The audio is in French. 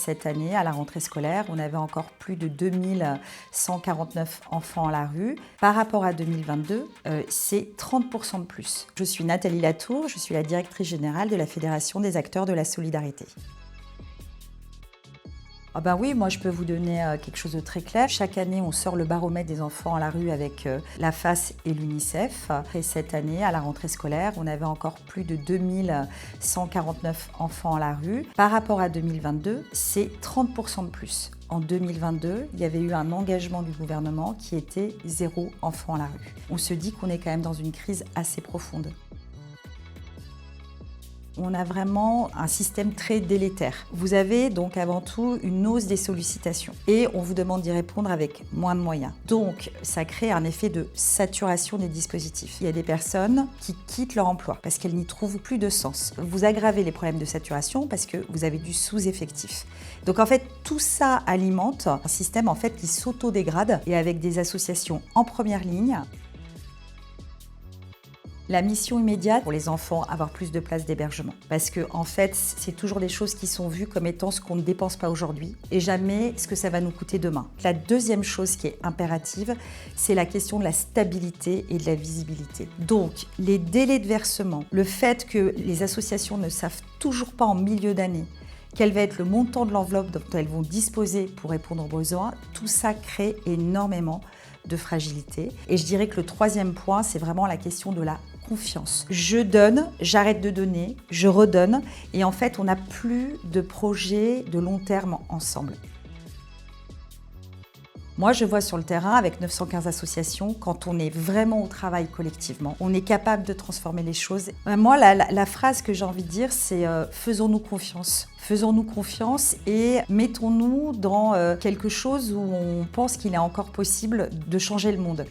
cette année, à la rentrée scolaire, on avait encore plus de 2149 enfants à la rue. Par rapport à 2022, c'est 30% de plus. Je suis Nathalie Latour, je suis la directrice générale de la Fédération des acteurs de la solidarité. Ah ben oui, moi je peux vous donner quelque chose de très clair. Chaque année, on sort le baromètre des enfants à la rue avec la FAS et l'UNICEF. Et cette année, à la rentrée scolaire, on avait encore plus de 2149 enfants à la rue. Par rapport à 2022, c'est 30% de plus. En 2022, il y avait eu un engagement du gouvernement qui était 0 enfant à la rue. On se dit qu'on est quand même dans une crise assez profonde. On a vraiment un système très délétère. Vous avez donc avant tout une hausse des sollicitations et on vous demande d'y répondre avec moins de moyens. Donc ça crée un effet de saturation des dispositifs. Il y a des personnes qui quittent leur emploi parce qu'elles n'y trouvent plus de sens. Vous aggravez les problèmes de saturation parce que vous avez du sous-effectif. Donc en fait, tout ça alimente un système en fait qui s'auto-dégrade et avec des associations en première ligne. La mission immédiate pour les enfants, avoir plus de places d'hébergement. Parce que en fait, c'est toujours des choses qui sont vues comme étant ce qu'on ne dépense pas aujourd'hui et jamais ce que ça va nous coûter demain. La deuxième chose qui est impérative, c'est la question de la stabilité et de la visibilité. Donc, les délais de versement, le fait que les associations ne savent toujours pas en milieu d'année quel va être le montant de l'enveloppe dont elles vont disposer pour répondre aux besoins, tout ça crée énormément de fragilité. Et je dirais que le troisième point, c'est vraiment la question de la confiance. Je donne, j'arrête de donner, je redonne, et en fait, on n'a plus de projet de long terme ensemble. Moi, je vois sur le terrain, avec 915 associations, quand on est vraiment au travail collectivement, on est capable de transformer les choses. Moi, la phrase que j'ai envie de dire, c'est faisons-nous confiance. Faisons-nous confiance et mettons-nous dans quelque chose où on pense qu'il est encore possible de changer le monde.